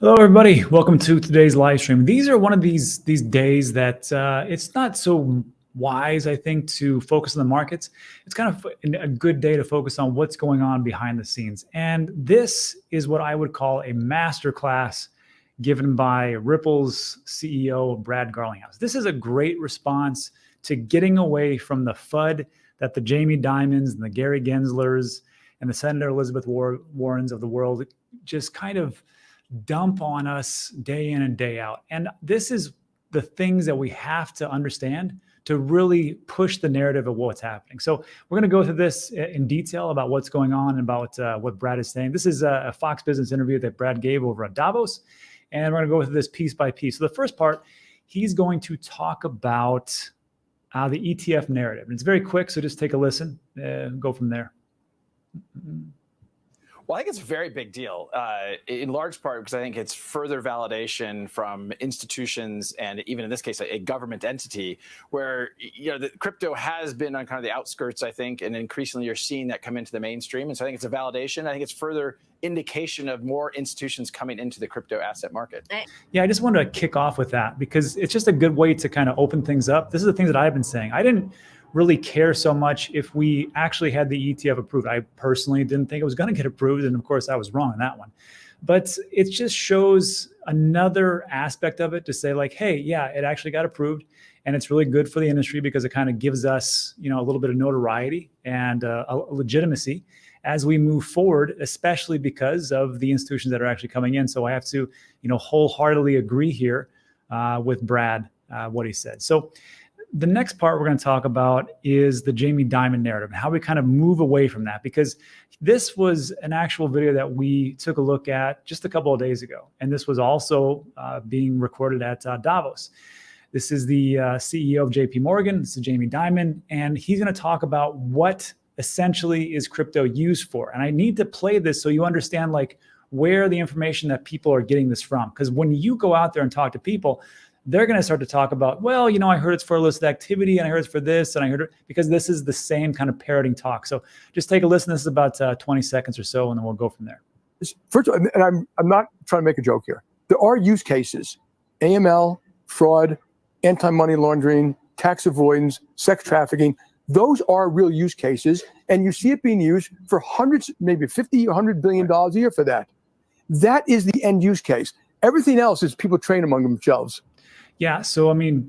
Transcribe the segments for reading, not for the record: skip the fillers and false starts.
Hello, everybody. Welcome to today's live stream. These are one of these days that it's not so wise, I think, to focus on the markets. It's kind of a good day to focus on what's going on behind the scenes. And this is what I would call a masterclass given by Ripple's CEO, Brad Garlinghouse. This is a great response to getting away from the FUD that the Jamie Dimons and the Gary Genslers and the Senator Elizabeth Warrens of the world just kind of dump on us day in and day out. And this is the things that we have to understand to really push the narrative of what's happening. So we're going to go through this in detail about what's going on and about what Brad is saying. This is a Fox Business interview that Brad gave over at Davos. And we're going to go through this piece by piece. So the first part, he's going to talk about the ETF narrative. And it's very quick, so just take a listen and go from there. Well, I think it's a very big deal, in large part because I think it's further validation from institutions and even in this case, a government entity where, the crypto has been on kind of the outskirts, I think, and increasingly you're seeing that come into the mainstream. And so I think it's a validation. I think it's further indication of more institutions coming into the crypto asset market. Yeah, I just wanted to kick off with that because it's just a good way to kind of open things up. This is the things that I've been saying. I didn't really care so much if we actually had the ETF approved. I personally didn't think it was going to get approved. And of course, I was wrong on that one. But it just shows another aspect of it to say like, hey, yeah, it actually got approved. And it's really good for the industry because it kind of gives us, a little bit of notoriety and a legitimacy as we move forward, especially because of the institutions that are actually coming in. So I have to, wholeheartedly agree here with Brad, what he said. So the next part we're going to talk about is the Jamie Dimon narrative and how we kind of move away from that, because this was an actual video that we took a look at just a couple of days ago. And this was also being recorded at Davos. This is the CEO of JP Morgan. This is Jamie Dimon. And he's going to talk about what essentially is crypto used for. And I need to play this so you understand like where the information that people are getting this from. Because when you go out there and talk to people, they're going to start to talk about, well, I heard it's for illicit activity and I heard it's for this and I heard it because this is the same kind of parroting talk. So just take a listen. This is about 20 seconds or so, and then we'll go from there. First of all, and I'm not trying to make a joke here. There are use cases, AML, fraud, anti-money laundering, tax avoidance, sex trafficking. Those are real use cases. And you see it being used for hundreds, maybe $50, $100 billion a year for that. That is the end use case. Everything else is people train among themselves. Yeah. So, we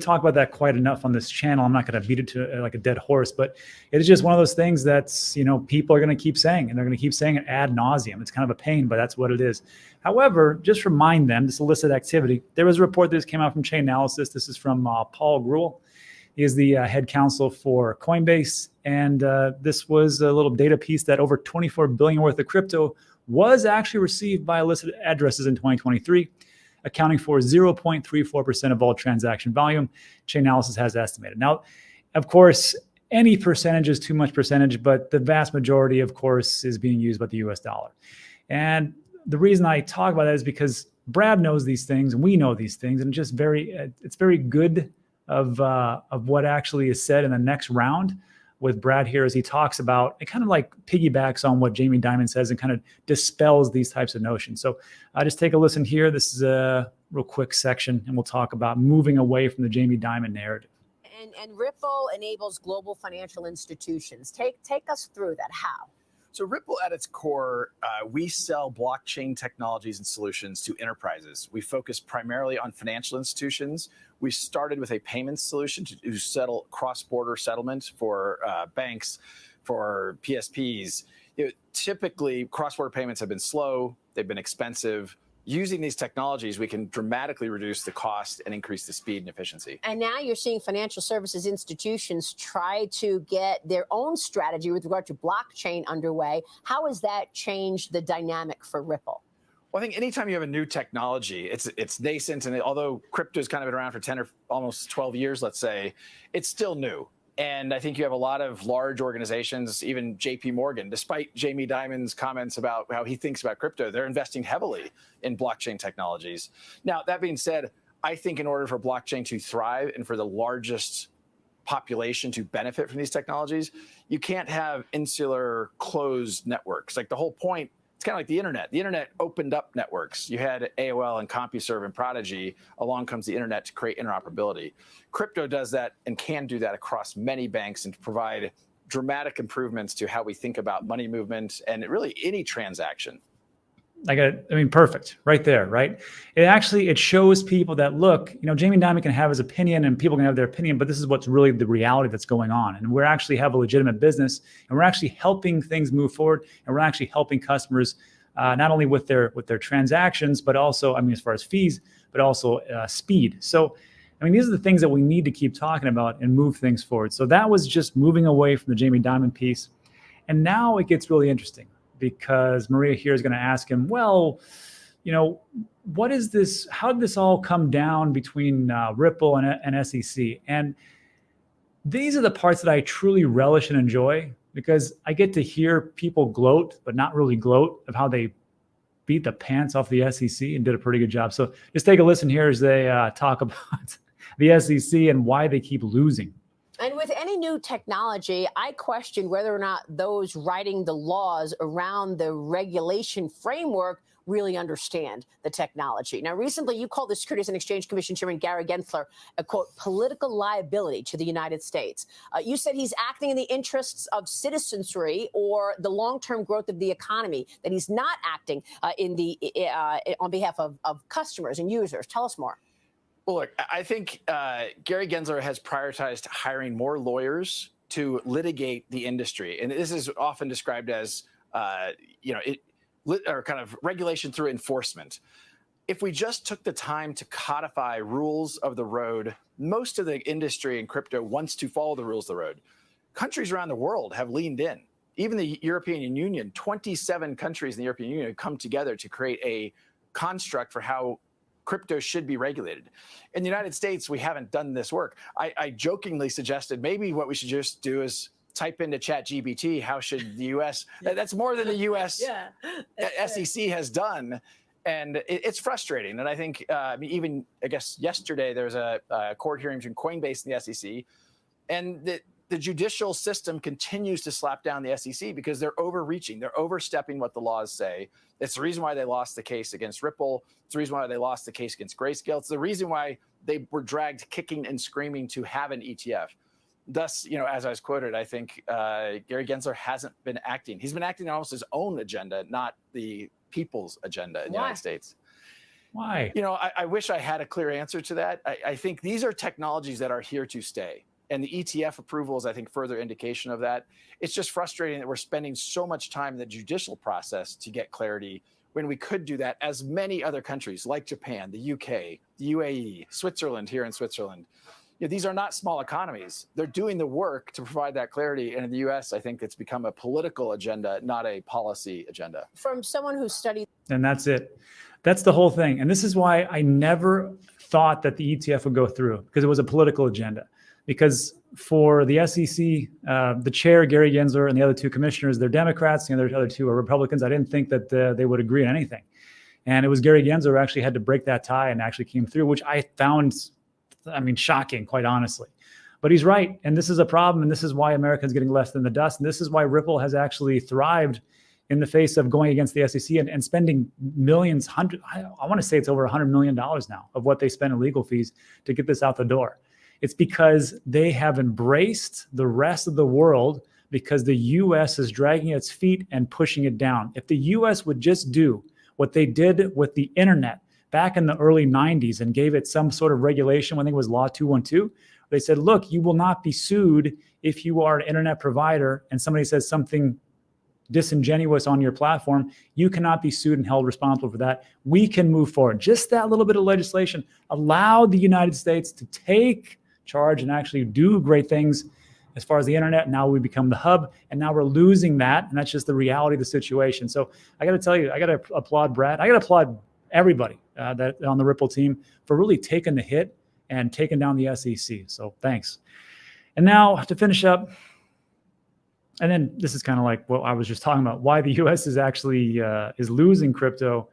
talk about that quite enough on this channel. I'm not going to beat it to like a dead horse, but it is just one of those things that's, people are going to keep saying, and they're going to keep saying it ad nauseum. It's kind of a pain, but that's what it is. However, just remind them this illicit activity. There was a report that just came out from Chainalysis. This is from Paul Grewal. He is the head counsel for Coinbase. And this was a little data piece that over 24 billion worth of crypto was actually received by illicit addresses in 2023. Accounting for 0.34% of all transaction volume, Chainalysis has estimated. Now, of course, any percentage is too much percentage, but the vast majority, of course, is being used by the US dollar. And the reason I talk about that is because Brad knows these things, and we know these things, and it's very good of what actually is said in the next round with Brad here as he talks about, it kind of like piggybacks on what Jamie Dimon says and kind of dispels these types of notions. So just take a listen here. This is a real quick section, and we'll talk about moving away from the Jamie Dimon narrative. And Ripple enables global financial institutions. Take us through that. How? So Ripple at its core, we sell blockchain technologies and solutions to enterprises. We focus primarily on financial institutions. We started with a payments solution to settle cross-border settlement for banks, for PSPs. Typically, cross-border payments have been slow. They've been expensive. Using these technologies, we can dramatically reduce the cost and increase the speed and efficiency. And now you're seeing financial services institutions try to get their own strategy with regard to blockchain underway. How has that changed the dynamic for Ripple? Well, I think anytime you have a new technology, it's nascent. And although crypto's kind of been around for 10 or almost 12 years, let's say, it's still new. And I think you have a lot of large organizations, even JP Morgan, despite Jamie Dimon's comments about how he thinks about crypto, they're investing heavily in blockchain technologies. Now, that being said, I think in order for blockchain to thrive and for the largest population to benefit from these technologies, you can't have insular closed networks. Like the whole point It's kind of like the internet. The internet opened up networks. You had AOL and CompuServe and Prodigy. Along comes the internet to create interoperability. Crypto does that and can do that across many banks and provide dramatic improvements to how we think about money movement and really any transaction. Perfect right there, right? It shows people that, look, Jamie Dimon can have his opinion and people can have their opinion, but this is what's really the reality that's going on. And we're actually have a legitimate business and we're actually helping things move forward and we're actually helping customers not only with their transactions, but also, as far as fees, but also speed. So, these are the things that we need to keep talking about and move things forward. So that was just moving away from the Jamie Dimon piece. And now it gets really interesting, because Maria here is going to ask him, well, what is this? How did this all come down between Ripple and SEC? And these are the parts that I truly relish and enjoy, because I get to hear people gloat, but not really gloat, of how they beat the pants off the SEC and did a pretty good job. So just take a listen here as they talk about the SEC and why they keep losing. And with any new technology, I question whether or not those writing the laws around the regulation framework really understand the technology. Now, recently, you called the Securities and Exchange Commission Chairman Gary Gensler a, quote, political liability to the United States. You said he's acting in the interests of citizenry or the long-term growth of the economy, that he's not acting on behalf of customers and users. Tell us more. Well, look, I think Gary Gensler has prioritized hiring more lawyers to litigate the industry. And this is often described as, or kind of regulation through enforcement. If we just took the time to codify rules of the road, most of the industry in crypto wants to follow the rules of the road. Countries around the world have leaned in. Even the European Union, 27 countries in the European Union have come together to create a construct for how crypto should be regulated. In the United States, we haven't done this work. I jokingly suggested maybe what we should just do is type into ChatGPT, how should the U.S. That's more than the U.S. SEC has done. And it's frustrating. And I think even, I guess, yesterday, there was a court hearing between Coinbase and the SEC. And the judicial system continues to slap down the SEC because they're overreaching. They're overstepping what the laws say. It's the reason why they lost the case against Ripple. It's the reason why they lost the case against Grayscale. It's the reason why they were dragged kicking and screaming to have an ETF. Thus, as I was quoted, I think Gary Gensler hasn't been acting. He's been acting on almost his own agenda, not the people's agenda in the United States. Why? I wish I had a clear answer to that. I think these are technologies that are here to stay. And the ETF approval is, I think, further indication of that. It's just frustrating that we're spending so much time in the judicial process to get clarity when we could do that, as many other countries like Japan, the UK, the UAE, Switzerland, here in Switzerland. These are not small economies. They're doing the work to provide that clarity. And in the US, I think it's become a political agenda, not a policy agenda. From someone who studied. And that's it. That's the whole thing. And this is why I never thought that the ETF would go through, because it was a political agenda. Because for the SEC, the chair, Gary Gensler, and the other two commissioners, they're Democrats, and the other two are Republicans. I didn't think that they would agree on anything. And it was Gary Gensler who actually had to break that tie and actually came through, which I found, shocking, quite honestly. But he's right. And this is a problem. And this is why Americans getting left in the dust. And this is why Ripple has actually thrived in the face of going against the SEC and spending millions, I want to say it's over $100 million now of what they spend in legal fees to get this out the door. It's because they have embraced the rest of the world, because the U.S. is dragging its feet and pushing it down. If the U.S. would just do what they did with the internet back in the early 90s and gave it some sort of regulation, I think it was Law 212, they said, look, you will not be sued if you are an internet provider and somebody says something disingenuous on your platform. You cannot be sued and held responsible for that. We can move forward. Just that little bit of legislation allowed the United States to take charge and actually do great things as far as the internet. Now we become the hub, and now we're losing that. And that's just the reality of the situation. So I got to tell you, I got to applaud Brad. I got to applaud everybody that on the Ripple team for really taking the hit and taking down the SEC. So thanks. And now to finish up, and then this is kind of like what I was just talking about, why the U.S. is actually is losing crypto.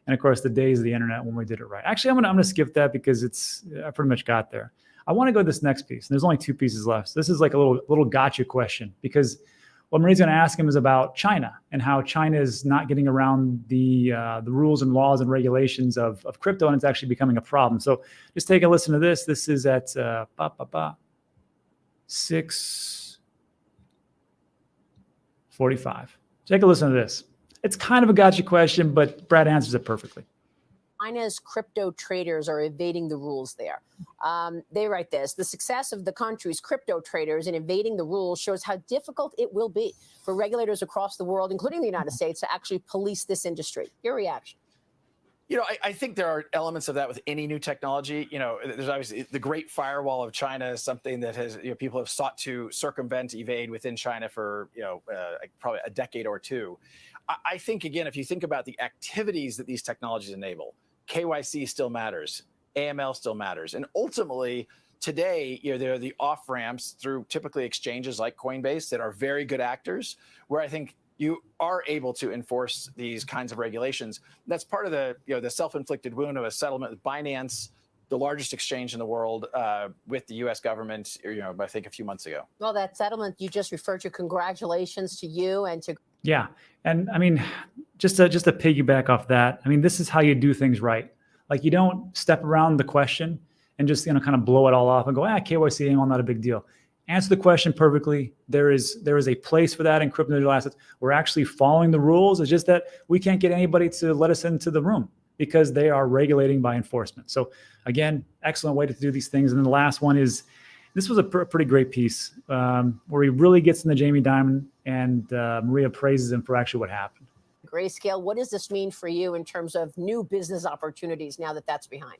And of course, the days of the internet when we did it right. Actually, I'm gonna skip that because I pretty much got there. I want to go to this next piece. And there's only two pieces left. So this is like a little gotcha question, because What Marie's going to ask him is about China and how China is not getting around the rules and laws and regulations of crypto, and it's actually becoming a problem. So just take a listen to this. This is at 6:45. Take a listen to this. It's kind of a gotcha question, but Brad answers it perfectly. China's crypto traders are evading the rules there. They write this: the success of the country's crypto traders in evading the rules shows how difficult it will be for regulators across the world, including the United States, to actually police this industry. Your reaction? I think there are elements of that with any new technology. There's obviously the Great Firewall of China is something that has people have sought to circumvent, evade within China for probably a decade or two. I think, again, if you think about the activities that these technologies enable, KYC still matters, AML still matters, and ultimately today, there are the off ramps through typically exchanges like Coinbase that are very good actors, where I think you are able to enforce these kinds of regulations. That's part of the self-inflicted wound of a settlement with Binance, the largest exchange in the world, with the U.S. government, I think a few months ago. Well, that settlement you just referred to, congratulations to you and to. Yeah. And I mean, just to piggyback off that, I mean, this is how you do things right. Like, you don't step around the question and just, kind of blow it all off and go, KYC ain't not a big deal. Answer the question perfectly. There is a place for that in crypto digital assets. We're actually following the rules. It's just that we can't get anybody to let us into the room because they are regulating by enforcement. So again, excellent way to do these things. And then the last one is, this was a pretty great piece where he really gets into Jamie Dimon, and Maria praises him for actually what happened. Grayscale, what does this mean for you in terms of new business opportunities now that that's behind?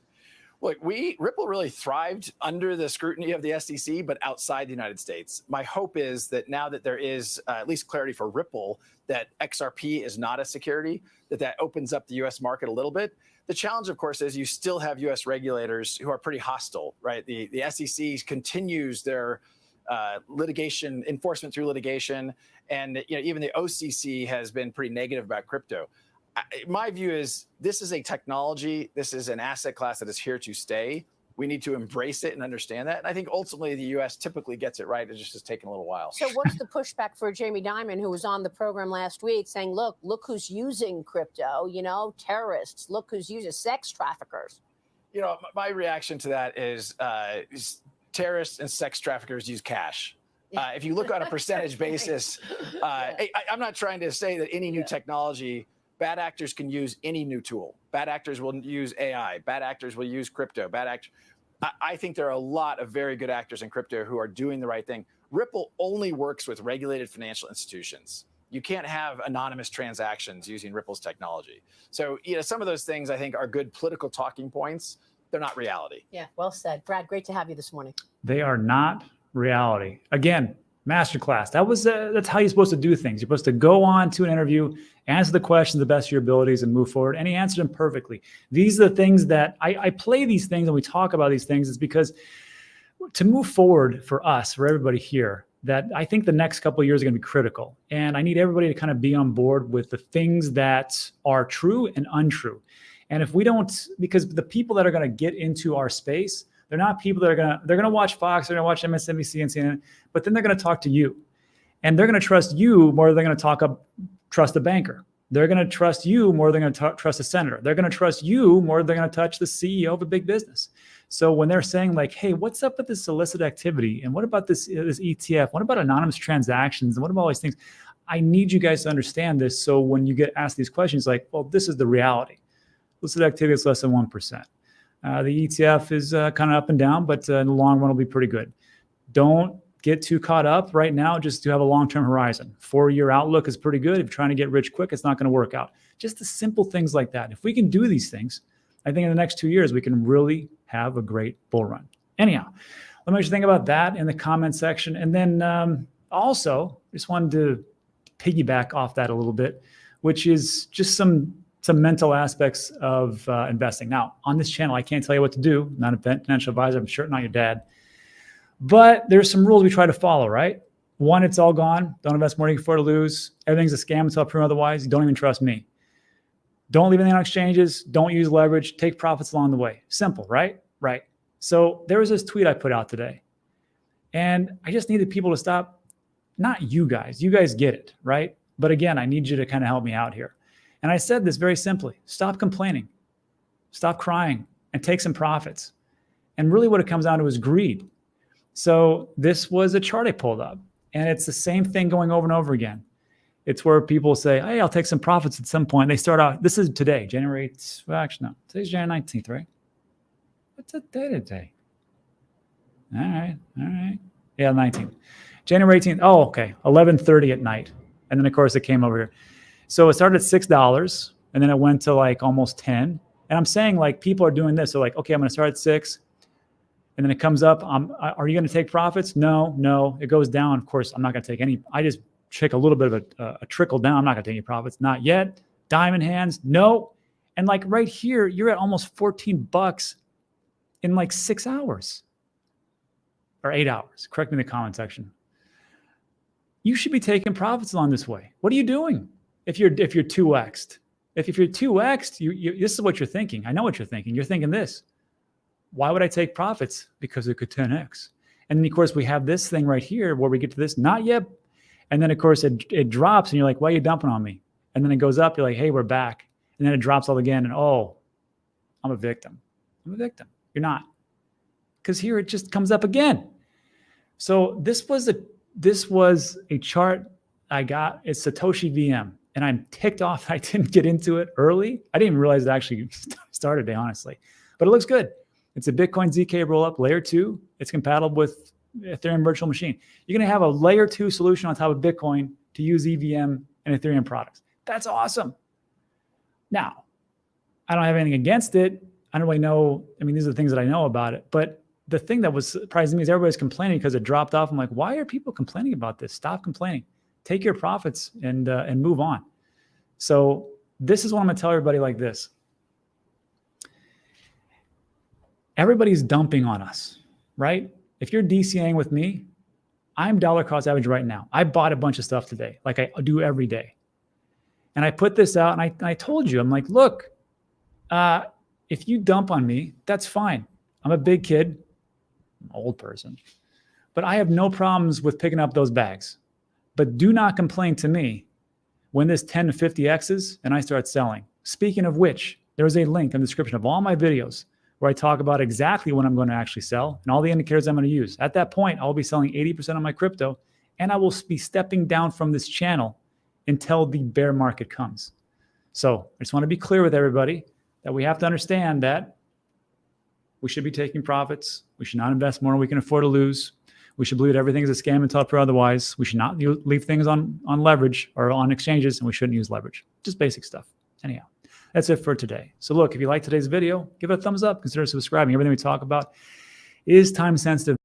Look, Ripple really thrived under the scrutiny of the SEC, but outside the United States. My hope is that now that there is at least clarity for Ripple that XRP is not a security, that opens up the U.S. market a little bit. The challenge, of course, is you still have U.S. regulators who are pretty hostile, right? The SEC continues their litigation, enforcement through litigation, and even the OCC has been pretty negative about crypto. My view is this is a technology, this is an asset class that is here to stay. We need to embrace it and understand that. And I think ultimately the U.S. typically gets it right. It just has taken a little while. So what's the pushback for Jamie Dimon, who was on the program last week saying, look who's using crypto, terrorists, look who's using sex traffickers? My reaction to that is terrorists and sex traffickers use cash. If you look on a percentage basis, I'm not trying to say that any new technology, bad actors can use any new tool. Bad actors will use AI. Bad actors will use crypto. I think there are a lot of very good actors in crypto who are doing the right thing. Ripple only works with regulated financial institutions. You can't have anonymous transactions using Ripple's technology. So, some of those things I think are good political talking points. They're not reality. Yeah, well said. Brad, great to have you this morning. They are not reality. Again, Masterclass. That's how you're supposed to do things. You're supposed to go on to an interview, answer the questions the best of your abilities, and move forward. And he answered them perfectly. These are the things that I play these things and we talk about these things is because to move forward for us, for everybody here, that I think the next couple of years are going to be critical. And I need everybody to kind of be on board with the things that are true and untrue. And if we don't, because the people that are going to get into our space, they're not people that they're going to watch Fox, they're going to watch MSNBC and CNN, but then they're going to talk to you. And they're going to trust you more than they're going to trust a banker. They're going to trust you more than they're going to trust a senator. They're going to trust you more than they're going to touch the CEO of a big business. So when they're saying like, hey, what's up with this illicit activity? And what about this ETF? What about anonymous transactions? And what about all these things? I need you guys to understand this. So when you get asked these questions, like, well, this is the reality. Illicit activity is less than 1%. The ETF is kind of up and down, but in the long run, it'll be pretty good. Don't get too caught up right now just to have a long-term horizon. 4-year outlook is pretty good. If you're trying to get rich quick, it's not going to work out. Just the simple things like that. If we can do these things, I think in the next 2 years, we can really have a great bull run. Anyhow, let me know what you think about that in the comment section. And then also, just wanted to piggyback off that a little bit, which is just some mental aspects of investing. Now, on this channel, I can't tell you what to do. I'm not a financial advisor. I'm sure not your dad. But there's some rules we try to follow, right? One, it's all gone. Don't invest more than you can afford to lose. Everything's a scam until proven otherwise. You don't even trust me. Don't leave anything on exchanges. Don't use leverage. Take profits along the way. Simple, right? Right. So there was this tweet I put out today. And I just needed people to stop not you guys. You guys get it, right? But again, I need you to kind of help me out here. And I said this very simply. Stop complaining. Stop crying and take some profits. And really what it comes down to is greed. So this was a chart I pulled up. And it's the same thing going over and over again. It's where people say, hey, I'll take some profits at some point. They start out, this is today, January 8th. Well, actually, no. Today's January 19th, right? What's the day today? All right. Yeah, 19th. January 18th. Oh, okay. 11:30 at night. And then, of course, it came over here. So it started at $6, and then it went to like almost 10. And I'm saying like people are doing this. They're like, okay, I'm going to start at 6. And then it comes up. Are you going to take profits? No. It goes down. Of course, I'm not going to take any. I just take a little bit of a trickle down. I'm not going to take any profits. Not yet. Diamond hands. No. And like right here, you're at almost $14 in like 6 hours or 8 hours. Correct me in the comment section. You should be taking profits along this way. What are you doing if you're 2x'd? If you're 2x'd, this is what you're thinking. I know what you're thinking. You're thinking this. Why would I take profits? Because it could 10x. And then, of course, we have this thing right here where we get to this, not yet. And then, of course, it drops, and you're like, why are you dumping on me? And then it goes up. You're like, hey, we're back. And then it drops all again. And, oh, I'm a victim. I'm a victim. You're not. Because here it just comes up again. So this was a chart I got. It's Satoshi VM. And I'm ticked off I didn't get into it early. I didn't even realize it actually started today, honestly. But it looks good. It's a Bitcoin ZK rollup, layer 2. It's compatible with Ethereum virtual machine. You're going to have a layer 2 solution on top of Bitcoin to use EVM and Ethereum products. That's awesome. Now, I don't have anything against it. I don't really know. I mean, these are the things that I know about it. But the thing that was surprising me is everybody's complaining because it dropped off. I'm like, why are people complaining about this? Stop complaining. Take your profits and move on. So this is what I'm going to tell everybody like this. Everybody's dumping on us, right? If you're DCAing with me, I'm dollar cost average right now. I bought a bunch of stuff today, like I do every day. And I put this out and I told you, I'm like, look, if you dump on me, that's fine. I'm a big kid, I'm an old person, but I have no problems with picking up those bags. But do not complain to me when this 10 to 50 X's and I start selling. Speaking of which, there's a link in the description of all my videos where I talk about exactly when I'm going to actually sell and all the indicators I'm going to use. At that point, I'll be selling 80% of my crypto, and I will be stepping down from this channel until the bear market comes. So I just want to be clear with everybody that we have to understand that we should be taking profits. We should not invest more than we can afford to lose. We should believe that everything is a scam until proved otherwise. We should not leave things on leverage or on exchanges, and we shouldn't use leverage. Just basic stuff. Anyhow, that's it for today. So look, if you like today's video, give it a thumbs up. Consider subscribing. Everything we talk about is time sensitive.